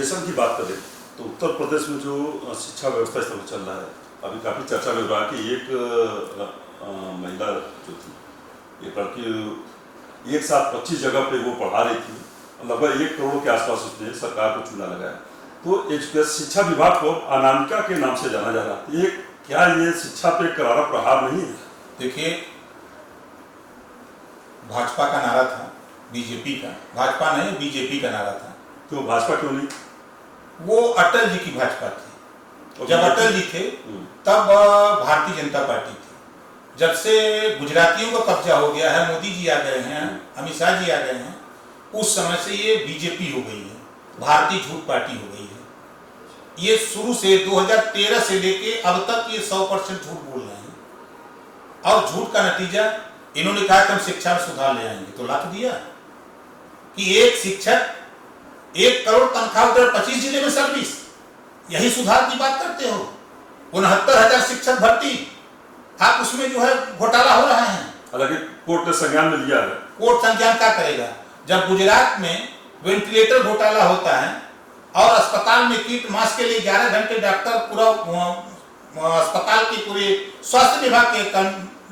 Education की बात करें तो उत्तर प्रदेश में जो शिक्षा व्यवस्था इस समय चल रहा है, अभी काफ़ी चर्चा में रहा कि एक महिला जो थी, एक लड़की एक साथ 25 जगह पे वो पढ़ा रही थी, लगभग 1 करोड़ के आसपास उसने सरकार को चूना लगाया। तो एजुकेशन शिक्षा विभाग को अनामिका के नाम से जाना जा रहा है, ये क्या ये शिक्षा पे करारा प्रहार नहीं है? देखिए, भाजपा का नारा था, बीजेपी का, भाजपा नहीं बीजेपी का नारा था। तो भाजपा क्यों नहीं? वो अटल जी की भाजपा थी। जब अटल जी थे तब भारतीय जनता पार्टी थी। जब से गुजरातियों का कब्जा हो गया है, मोदी जी आ गए हैं, अमित शाह जी आ गए हैं, उस समय से ये बीजेपी हो गई है, भारतीय झूठ पार्टी हो गई है। ये शुरू से 2013 से लेके अब तक ये 100% झूठ बोल रहे हैं। और झूठ का नतीजा, इन्होंने कहा कि हम शिक्षा में सुधार ले आएंगे, तो ला तो दिया कि एक शिक्षक 1 करोड़ तनख्वाह 25 जिले में सर्विस, यही सुधार की बात करते हो। 69,000 शिक्षक भर्ती, आप उसमें जो है घोटाला हो रहा है। हालांकि कोर्ट ने संज्ञान में लिया है। कोर्ट संज्ञान क्या करेगा? जब गुजरात में वेंटिलेटर घोटाला होता है और अस्पताल में किट मास्क के लिए 11 घंटे डॉक्टर पूरा अस्पताल के पूरे स्वास्थ्य विभाग के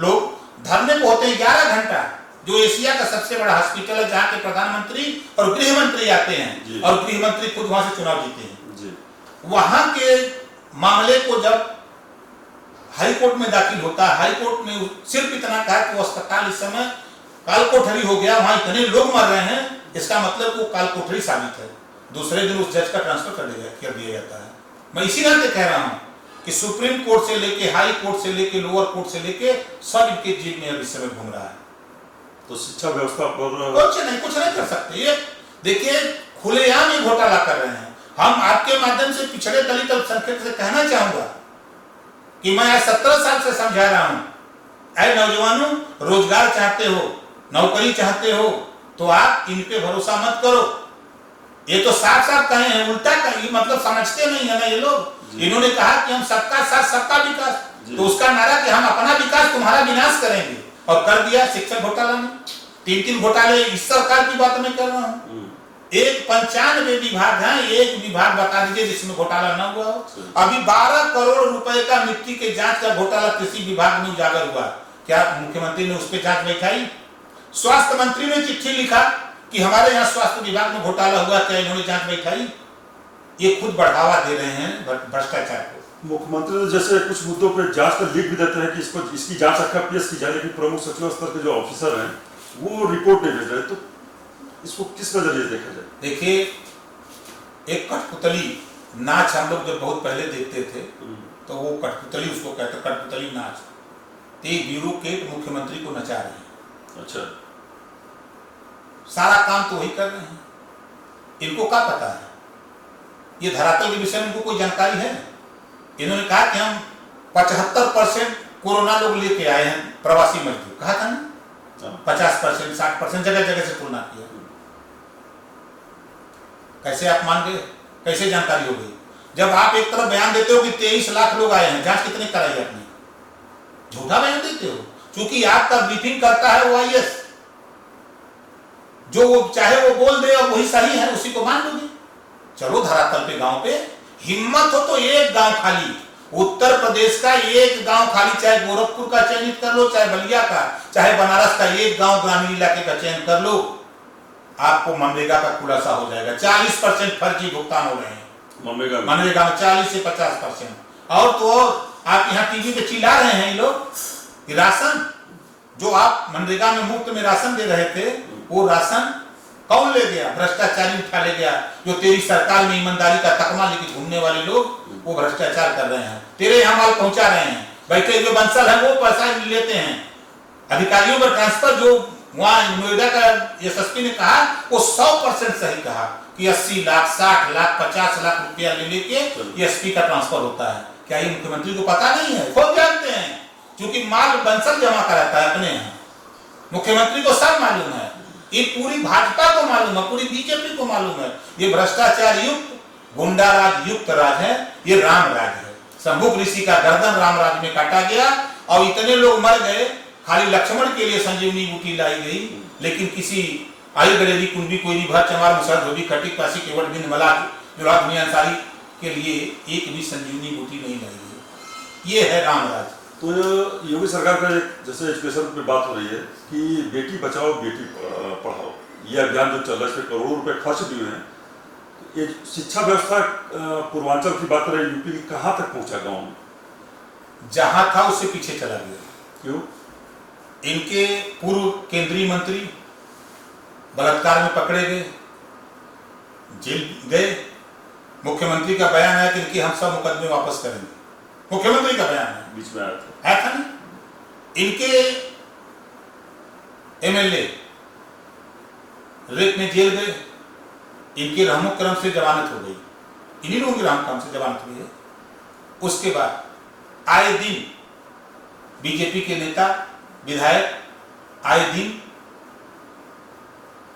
लोग धरने पे होते हैं 11 घंटा, जो एशिया का सबसे बड़ा हॉस्पिटल है, जहाँ के प्रधानमंत्री और गृह मंत्री आते हैं और गृह मंत्री खुद वहां से चुनाव जीते हैं। वहां के मामले को जब हाई कोर्ट में दाखिल होता है, हाई कोर्ट ने सिर्फ इतना कहा कि वो अस्पताल इस समय काल कोठरी हो गया, वहां इतने लोग मर रहे हैं, इसका मतलब वो काल कोठरी साबित है। दूसरे दिन उस जज का ट्रांसफर कर दिया जाता है। मैं इसी नाते कह रहा हूं कि सुप्रीम कोर्ट से लेके हाई कोर्ट से लेके लोअर कोर्ट से लेके सब इनके जेब में इस समय घूम रहा है। तो शिक्षा व्यवस्था पर कुछ नहीं कर सकते। ये देखिए, खुलेआम ये घोटाला कर रहे हैं। हम आपके माध्यम से पिछड़े दलित अल्पसंख्यक से कहना चाहूंगा कि मैं आज 17 साल से समझा रहा हूं, ऐ नौजवानों, रोजगार चाहते हो, नौकरी चाहते हो, तो आप इन पे भरोसा मत करो। ये तो साफ साफ कहे हैं, उल्टा कहे, मतलब समझते नहीं है ना ये लोग। इन्होंने कहा कि हम सबका साथ सबका विकास, तो उसका नारा कि हम अपना विकास तुम्हारा विनाश करेंगे, और कर दिया शिक्षक घोटाला में। 3 घोटाले इस सरकार की बात मैं कर रहा हूँ। एक 95 विभाग हैं, एक विभाग बता दीजिए जिसमें घोटाला न हुआ हो। अभी 12 करोड़ रुपए का मिट्टी के जांच का घोटाला कृषि विभाग में उजागर हुआ, क्या मुख्यमंत्री ने उस पर जांच बैठाई? स्वास्थ्य मंत्री ने चिट्ठी लिखा कि हमारे यहाँ स्वास्थ्य विभाग में घोटाला हुआ, क्या इन्होंने जांच बैठाई? ये खुद बढ़ावा दे रहे हैं भ्रष्टाचार को। मुख्यमंत्री ने जैसे कुछ मुद्दों पर जांच कर लिख भी देते हैं कि इसकी जांच पेश की जाए, लेकिन प्रमुख सचिव स्तर के जो ऑफिसर हैं वो रिपोर्ट नहीं भेज रहे, तो इसको किस नजरिए देखा जाए? देखिए, एक कठपुतली नाच हम लोग जब बहुत पहले देखते थे, तो वो कठपुतली उसको कहते, कठपुतली नाच। एक ब्यूरोक्रेट मुख्यमंत्री को नचा रहे हैं। अच्छा, सारा काम तो वही कर रहे हैं। इनको क्या पता है? ये धरातल के विषय में इनको कोई जानकारी है? इन्होंने कहा कि हम 75% कोरोना लोग लेके आए हैं, प्रवासी मजदूर, कहा था ना? 50%, 60%, जगह जगह से तुलना किया। कैसे आप मान गए? कैसे जानकारी हो गई? जब आप एक तरफ बयान देते हो कि 23 लाख लोग आए हैं, जांच कितने कराई आपने? झूठा बयान देते हो, क्योंकि आपका ब्रीफिंग करता है वो IAS, जो वो चाहे वो बोल दे और वही सही है, उसी को मान लोगे। चलो धरातल पे, गांव पे हिम्मत हो तो एक गांव खाली, उत्तर प्रदेश का एक गांव खाली, चाहे गोरखपुर का चयनित कर लो, चाहे बलिया का, चाहे बनारस का एक गांव ग्रामीण इलाके का चयन कर लो, आपको मनरेगा का खुलासा हो जाएगा। 40% फर्जी भुगतान हो रहे हैं मनरेगा में, 40 से 50%। और तो और आप यहाँ टीवी पे चिल्ला रहे हैं ये लोग, राशन जो आप मनरेगा में मुफ्त में राशन दे रहे थे, वो राशन कौन ले गया? भ्रष्टाचारी उठा ले गया। जो तेरी सरकार में ईमानदारी का तकमा लेके घूमने वाले लोग, वो भ्रष्टाचार कर रहे हैं, तेरे यहाँ माल पहुंचा रहे हैं। बैठे हुए बंसल है, वो पैसा लेते हैं। अधिकारियों का ट्रांसफर, जो वहां नोएडा का SSP ने कहा, वो 100% सही कहा कि 80 लाख, 60 लाख, 50 लाख रुपया ले लेके SP का ट्रांसफर होता है। क्या ये मुख्यमंत्री को पता नहीं है? खुद जानते हैं, क्योंकि माल बंसल जमा कराता है अपने यहाँ। मुख्यमंत्री को सब मालूम है, ये पूरी भाजपा को मालूम है, पूरी बीजेपी को मालूम है। ये भ्रष्टाचार युक्त, गुंडा राज युक्त राज है, ये राम राज है। शंभुक ऋषि का गर्दन राम राज में काटा गया और इतने लोग मर गए, खाली लक्ष्मण के लिए संजीवनी बूटी लाई गई, लेकिन किसी आयु गलेरी कुंभी कोई भर चमार मुसर धोबी खटिक पासी केवट बिंद मला जो रात दुनिया अंसारी के लिए एक भी संजीवनी बूटी नहीं लाई है। ये है रामराज। तो योगी सरकार का जैसे एजुकेशन पे बात हो रही है कि बेटी बचाओ बेटी पढ़ाओ, ये अभियान जो चल रहा है इसमें करोड़ों रुपए खर्च भी हुए हैं। ये शिक्षा व्यवस्था पूर्वांचल की बात करें, यूपी की कहाँ तक पहुंचा गाँव में? जहां था उससे पीछे चला गया। क्यों? इनके पूर्व केंद्रीय मंत्री बलात्कार में पकड़े गए, जेल गए। मुख्यमंत्री का बयान है कि इनके हम सब मुकदमे वापस करेंगे। मुख्यमंत्री का बयान है, बीच में आया था ना। इनके एमएलए रेप में जेल गए, इनके रहमो करम से जमानत हो गई, इन्हीं लोगों के रहमो करम से जमानत हुई है। उसके बाद आए दिन बीजेपी के नेता विधायक आए दिन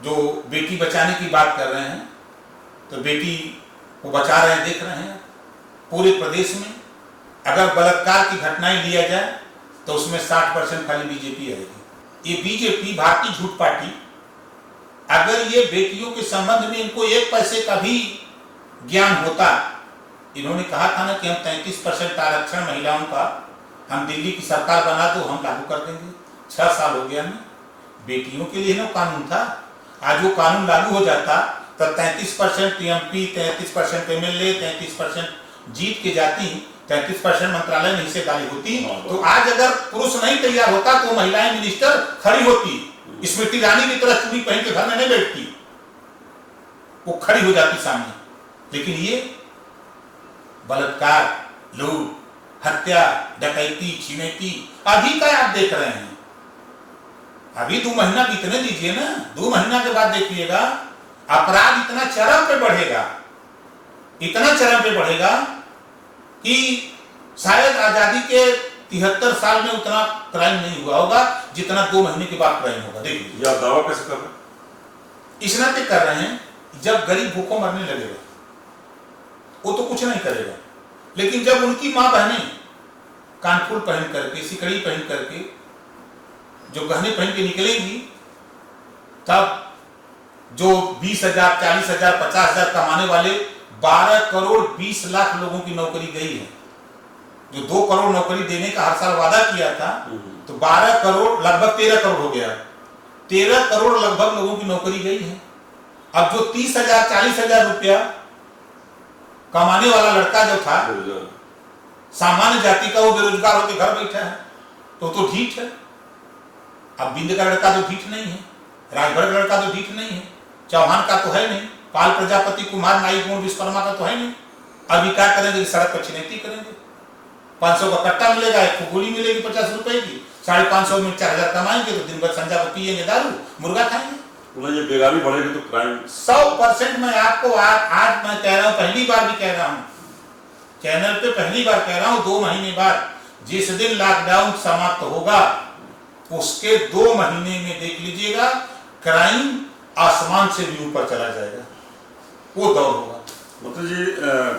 जो बेटी बचाने की बात कर रहे हैं, तो बेटी को बचा रहे हैं, देख रहे हैं। पूरे प्रदेश में अगर बलात्कार की घटनाएं लिया जाए तो उसमें 60% खाली बीजेपी आएगी। ये बीजेपी भारतीय झूठ पार्टी, अगर ये बेटियों के संबंध में इनको 1 पैसे का भी ज्ञान होता, इन्होंने कहा था ना कि हम 33% आरक्षण महिलाओं का हम दिल्ली की सरकार बना दो, हम लागू कर देंगे। 6 साल हो गया ना। बेटियों के लिए ना कानून था। आज वो कानून लागू हो जाता तो 33% एमपी, 33% एमएलए, 33% जीत के जाती, 33% मंत्रालय में हिस्सेदारी होती। तो आज अगर पुरुष नहीं तैयार होता तो महिलाएं मिनिस्टर खड़ी होती, स्मृति ईरानी की तरह चूड़ी पहन के घर में नहीं बैठती, वो खड़ी हो जाती सामने। लेकिन ये बलात्कार, लूट, हत्या, डकैती, छिनैती अभी का आप देख रहे हैं। अभी 2 महीना बीतने दीजिए ना, 2 महीना के बाद देखिएगा अपराध इतना चरम पे बढ़ेगा, इतना चरम पे बढ़ेगा कि शायद आजादी के 73 साल में उतना क्राइम नहीं हुआ होगा जितना 2 महीने के बाद क्राइम होगा। देखिए यह दावा कैसे कर रहे हैं? इस नाते कर रहे हैं, जब गरीब भूखों मरने लगेगा वो तो कुछ नहीं करेगा, लेकिन जब उनकी माँ बहनें कानफुल पहन करके, सिकड़ी पहन करके, जो गहने पहन के निकलेंगी, तब जो 20,000, 40,000, 50,000 कमाने वाले 12 करोड़ 20 लाख लोगों की नौकरी गई है। जो 2 करोड़ नौकरी देने का हर साल वादा किया था, तो 12 करोड़ लगभग 13 करोड़ हो गया। 13 करोड़ लगभग लोगों की नौकरी गई है। अब जो 30,000, 40,000 रुपया कमाने वाला लड़का जो था सामान्य जाति का, वो बेरोजगार होकर घर बैठा है, तो ढीठ है। अब बिंद का लड़का तो ढीठ नहीं है, राजभर का लड़का तो ढीठ नहीं है, चौहान का तो है नहीं, पाल प्रजापति, कुमार नाई, गुण विश्वकर्मा का तो है नहीं। अभी क्या करेंगे? सड़क पर छिनैती करेंगे। 500 का कट्टा मिलेगा, एक गोली मिलेगी 50 रुपए की, 550 में 4,000 कमाएंगे, तो दिन भर संजा को पिएंगे दारू, मुर्गा खाएंगे। ये बेगारी बढ़ेगी तो क्राइम 100%। मैं आपको आज मैं कह रहा हूं, पहली बार भी कह रहा हूं, चैनल पे पहली बार कह रहा हूं, 2 महीने बाद जिस दिन लॉकडाउन समाप्त होगा उसके 2 महीने में देख लीजिएगा क्राइम आसमान से भी ऊपर चला जाएगा, वो दौर होगा। मतलब जी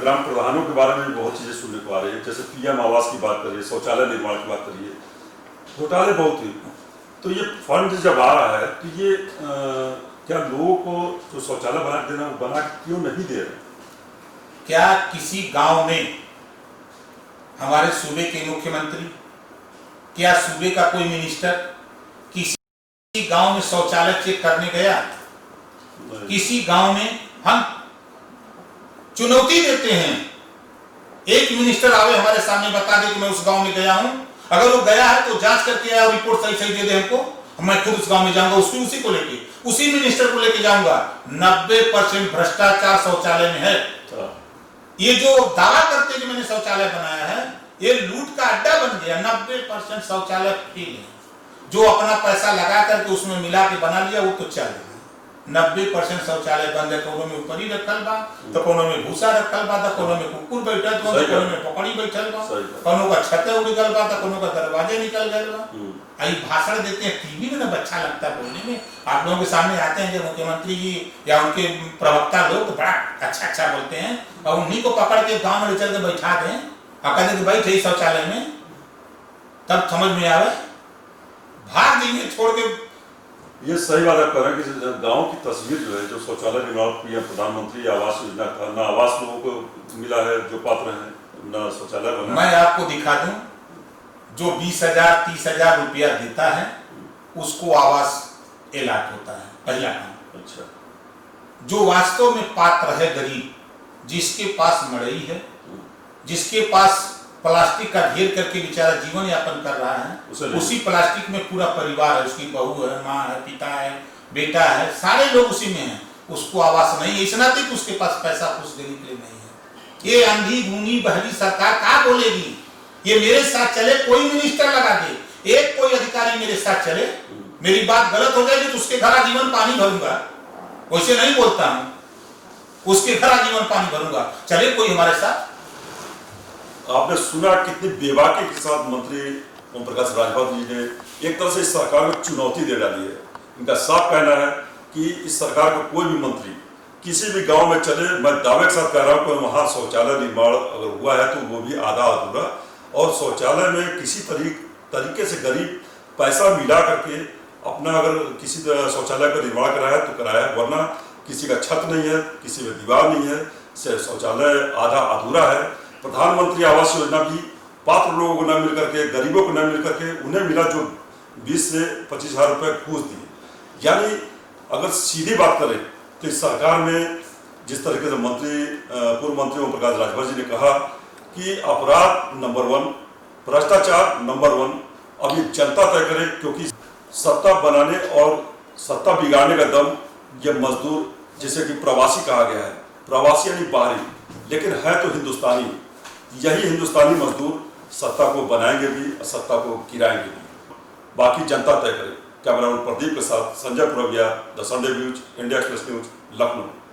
ग्राम प्रधानों के बारे में बहुत चीजें सुनने को आ रही है, जैसे पीएम आवास की बात करिए, शौचालय निर्माण की बात करिए, घोटाले बहुत ही। तो ये फंड जब आ रहा है तो ये क्या लोगों को जो शौचालय बना देना वो बना क्यों नहीं दे रहे? क्या किसी गांव में हमारे सूबे के मुख्यमंत्री, क्या सूबे का कोई मिनिस्टर किसी गांव में शौचालय चेक करने गया? किसी गांव में हम चुनौती देते हैं, एक मिनिस्टर आवे हमारे सामने बता दे कि मैं उस गांव में गया हूं, अगर वो गया है तो जांच करके आया, रिपोर्ट सही सही दे दे हमको, मैं खुद उस गांव में जाऊंगा, उसी को लेके, उसी मिनिस्टर को लेके जाऊंगा। 90% भ्रष्टाचार शौचालय में है। ये जो दावा करते कि मैंने शौचालय बनाया है, ये लूट का अड्डा बन गया। 90% शौचालय फेल है। जो अपना पैसा लगा करके उसमें मिला के बना लिया वो तो चल 90% शौचालय बंद है। कोनो में ऊपर ही रखल बा, तो कोनो में भूसा रखल बा, तो कोनो में कुकुर बैठल बा, तो कोनो में पकड़ी बैठल बा, कोनो का छत उड़ गल बा, तो कोनो का दरवाजे निकल गए बा। आई भाषण देते हैं टीवी में ना, अच्छा लगता है बोलने में। आप लोगों के सामने आते हैं जब मुख्यमंत्री जी या उनके प्रवक्ता लोग, बड़ा अच्छा बोलते हैं, और उन्हीं को पकड़ के गाँव में चल के बैठा दें और कहते कि बैठे शौचालय में, तब समझ में आवे। भाग देंगे छोड़ के ये सही बात आप कह रहे हैं कि गांव की तस्वीर जो है, जो शौचालय निर्माण पीएम प्रधानमंत्री आवास योजना का, न आवास लोगों को मिला है जो पात्र हैं, न शौचालय बना। मैं आपको दिखा दूं, जो 20,000 30,000 रुपया देता है उसको आवास एलाट होता है, पहला काम। अच्छा। जो वास्तव में पात्र है, गरीब, जिसके पास मड़ई है, जिसके पास प्लास्टिक का घेर करके बेचारा जीवन यापन कर रहा है, उसी प्लास्टिक में पूरा परिवार है, उसकी बहू है, माँ है, पिता है, बेटा है, सारे लोग उसी में हैं, उसको आवास नहीं, इस नाते कि उसके पास पैसा कुछ देने के लिए नहीं है। ये अंधी गूंगी बहरी सरकार क्या बोलेगी? ये मेरे साथ चले, कोई मिनिस्टर लगा दे, एक कोई अधिकारी मेरे साथ चले, मेरी बात गलत हो जाएगी तो उसके घर आजीवन पानी भरूंगा, वैसे नहीं बोलता हूं, उसके घर आजीवन पानी भरूंगा, चले कोई हमारे साथ। आपने सुना कितनी बेबाकी के साथ मंत्री ओम प्रकाश राजभर जी ने एक तरह से इस सरकार को चुनौती दे डाली है। इनका साफ कहना है कि इस सरकार का कोई भी मंत्री किसी भी गांव में चले, मैं दावे के साथ कह रहा हूँ कि वहाँ शौचालय निर्माण अगर हुआ है तो वो भी आधा अधूरा, और शौचालय में किसी तरीके से गरीब पैसा मिला करके अपना अगर किसी शौचालय का निर्माण कराया है तो कराया है, वरना किसी का छत नहीं है, किसी में दीवार नहीं है, शौचालय आधा अधूरा है। प्रधानमंत्री आवास योजना भी पात्र लोगों को न मिल करके, गरीबों को न मिल करके उन्हें मिला जो 20 से 25,000 रुपये घूस दिए। यानी अगर सीधी बात करें तो इस सरकार में जिस तरीके से पूर्व मंत्री ओम प्रकाश राजभर जी ने कहा कि अपराध नंबर 1, भ्रष्टाचार नंबर 1, अब ये जनता तय करे, क्योंकि सत्ता बनाने और सत्ता बिगाड़ने का दम ये मजदूर, जिसे कि प्रवासी कहा गया है, प्रवासी यानी बाहरी, लेकिन है तो हिंदुस्तानी, यही हिंदुस्तानी मजदूर सत्ता को बनाएंगे भी और सत्ता को गिराएंगे भी, बाकी जनता तय करे। कैमरामैन प्रदीप के साथ Sanjay Purviya, the Sunday news, India express news, Lucknow.